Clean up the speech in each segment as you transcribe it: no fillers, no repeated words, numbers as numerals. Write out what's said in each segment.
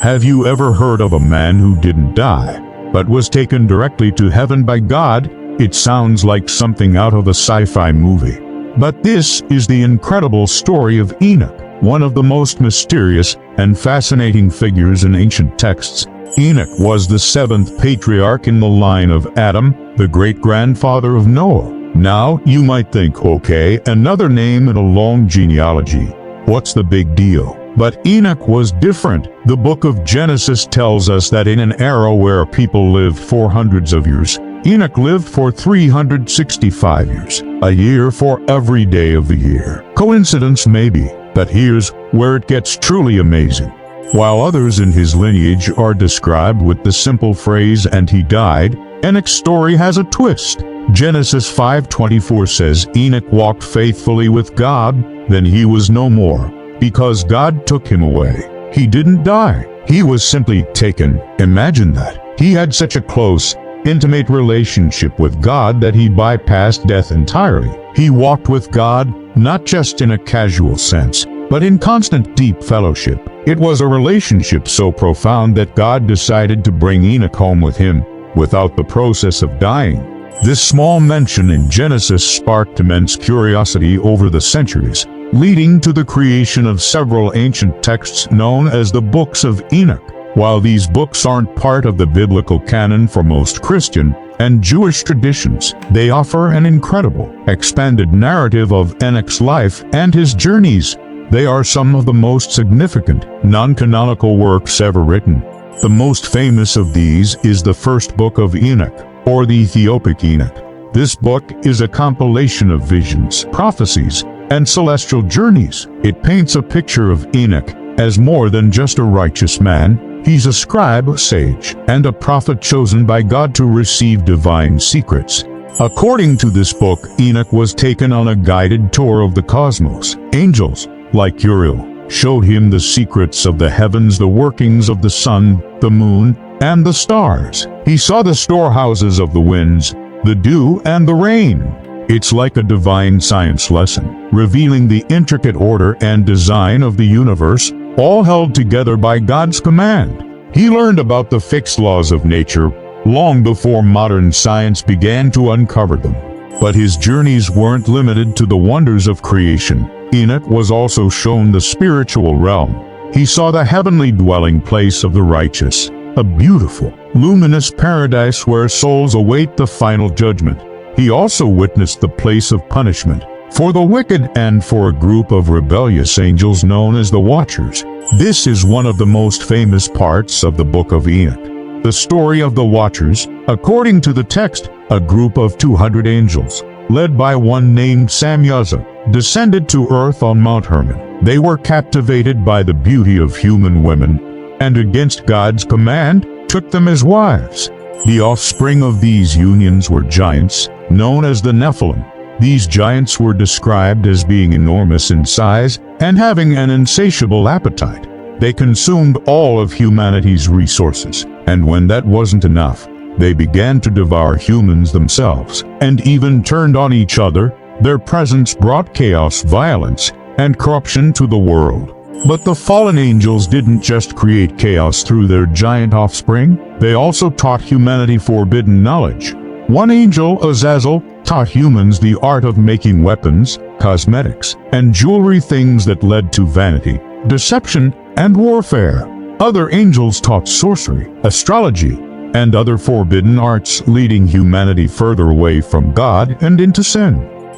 Have you ever heard of a man who didn't die, but was taken directly to heaven by God? It sounds like something out of a sci-fi movie. But this is the incredible story of Enoch, one of the most mysterious and fascinating figures in ancient texts. Enoch was the seventh patriarch in the line of Adam, the great-grandfather of Noah. Now, you might think, okay, another name in a long genealogy. What's the big deal? But Enoch was different. The book of Genesis tells us that in an era where people lived for hundreds of years, Enoch lived for 365 years, a year for every day of the year. Coincidence maybe, but here's where it gets truly amazing. While others in his lineage are described with the simple phrase, "and he died," Enoch's story has a twist. Genesis 5:24 says, Enoch walked faithfully with God, then he was no more, because God took him away. He didn't die. He was simply taken. Imagine that. He had such a close, intimate relationship with God that he bypassed death entirely. He walked with God, not just in a casual sense, but in constant deep fellowship. It was a relationship so profound that God decided to bring Enoch home with him, without the process of dying. This small mention in Genesis sparked immense curiosity over the centuries, leading to the creation of several ancient texts known as the Books of Enoch. While these books aren't part of the biblical canon for most Christian and Jewish traditions, they offer an incredible, expanded narrative of Enoch's life and his journeys. They are some of the most significant, non-canonical works ever written. The most famous of these is the first book of Enoch, or the Ethiopic Enoch. This book is a compilation of visions, prophecies, and celestial journeys. It paints a picture of Enoch as more than just a righteous man. He's a scribe, a sage, and a prophet chosen by God to receive divine secrets. According to this book, Enoch was taken on a guided tour of the cosmos. Angels, like Uriel, showed him the secrets of the heavens, the workings of the sun, the moon, and the stars. He saw the storehouses of the winds, the dew, and the rain. It's like a divine science lesson, revealing the intricate order and design of the universe, all held together by God's command. He learned about the fixed laws of nature long before modern science began to uncover them. But his journeys weren't limited to the wonders of creation. Enoch was also shown the spiritual realm. He saw the heavenly dwelling place of the righteous, a beautiful, luminous paradise where souls await the final judgment. He also witnessed the place of punishment for the wicked and for a group of rebellious angels known as the Watchers. This is one of the most famous parts of the book of Enoch. The story of the Watchers, according to the text, a group of 200 angels, led by one named Samyaza, descended to earth on Mount Hermon. They were captivated by the beauty of human women, and against God's command, took them as wives. The offspring of these unions were giants, known as the Nephilim. These giants were described as being enormous in size and having an insatiable appetite. They consumed all of humanity's resources, and when that wasn't enough, they began to devour humans themselves, and even turned on each other. Their presence brought chaos, violence, and corruption to the world. But the fallen angels didn't just create chaos through their giant offspring, they also taught humanity forbidden knowledge. One angel, Azazel, taught humans the art of making weapons, cosmetics, and jewelry, things that led to vanity, deception, and warfare. Other angels taught sorcery, astrology, and other forbidden arts, leading humanity further away from God and into sin.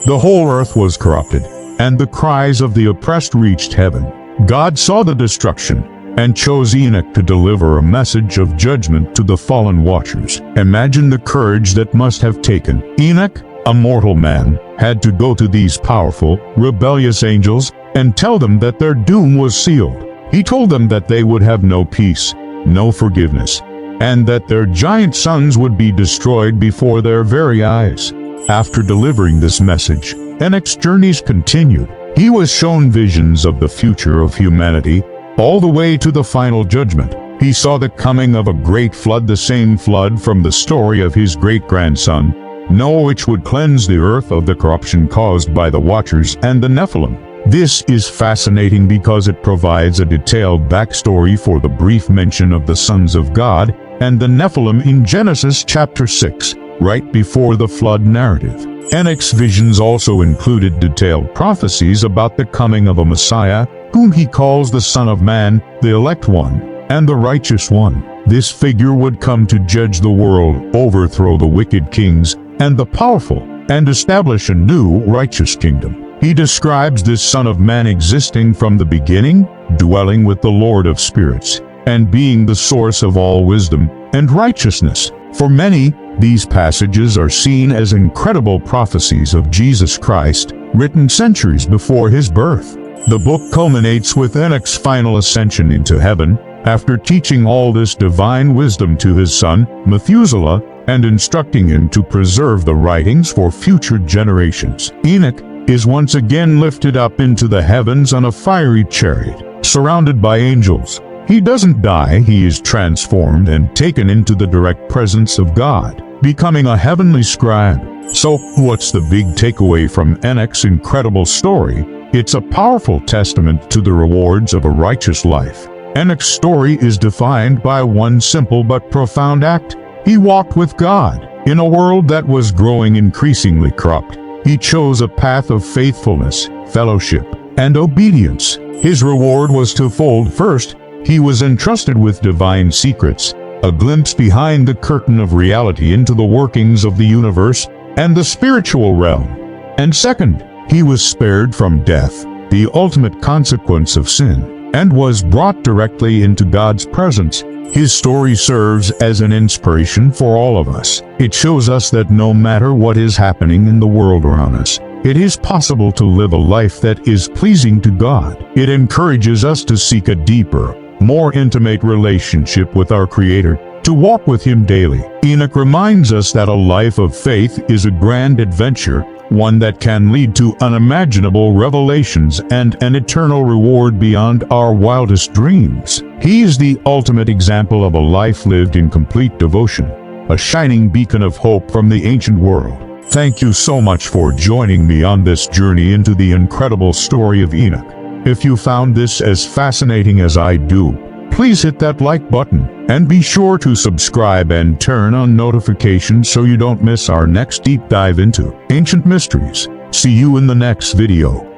The whole earth was corrupted, and the cries of the oppressed reached heaven. God saw the destruction and chose Enoch to deliver a message of judgment to the fallen Watchers. Imagine the courage that must have taken. Enoch, a mortal man, had to go to these powerful, rebellious angels and tell them that their doom was sealed. He told them that they would have no peace, no forgiveness, and that their giant sons would be destroyed before their very eyes. After delivering this message, Enoch's journeys continued. He was shown visions of the future of humanity, all the way to the final judgment. He saw the coming of a great flood, the same flood from the story of his great-grandson, Noah, which would cleanse the earth of the corruption caused by the Watchers and the Nephilim. This is fascinating because it provides a detailed backstory for the brief mention of the sons of God and the Nephilim in Genesis chapter 6, right before the flood narrative. Enoch's visions also included detailed prophecies about the coming of a Messiah, whom he calls the Son of Man, the elect one, and the righteous one. This figure would come to judge the world, overthrow the wicked kings and the powerful, and establish a new righteous kingdom. He describes this Son of Man existing from the beginning, dwelling with the Lord of spirits, and being the source of all wisdom and righteousness. For many, these passages are seen as incredible prophecies of Jesus Christ, written centuries before his birth. The book culminates with Enoch's final ascension into heaven, after teaching all this divine wisdom to his son, Methuselah, and instructing him to preserve the writings for future generations. Enoch is once again lifted up into the heavens on a fiery chariot, surrounded by angels. He doesn't die, he is transformed and taken into the direct presence of God, becoming a heavenly scribe. So, what's the big takeaway from Enoch's incredible story? It's a powerful testament to the rewards of a righteous life. Enoch's story is defined by one simple but profound act. He walked with God. In a world that was growing increasingly corrupt, he chose a path of faithfulness, fellowship, and obedience. His reward was twofold. First, he was entrusted with divine secrets, a glimpse behind the curtain of reality into the workings of the universe and the spiritual realm. And second, he was spared from death, the ultimate consequence of sin, and was brought directly into God's presence. His story serves as an inspiration for all of us. It shows us that no matter what is happening in the world around us, it is possible to live a life that is pleasing to God. It encourages us to seek a deeper, more intimate relationship with our Creator, to walk with Him daily. Enoch reminds us that a life of faith is a grand adventure, one that can lead to unimaginable revelations and an eternal reward beyond our wildest dreams. He is the ultimate example of a life lived in complete devotion, a shining beacon of hope from the ancient world. Thank you so much for joining me on this journey into the incredible story of Enoch. If you found this as fascinating as I do, please hit that like button and be sure to subscribe and turn on notifications so you don't miss our next deep dive into ancient mysteries. See you in the next video.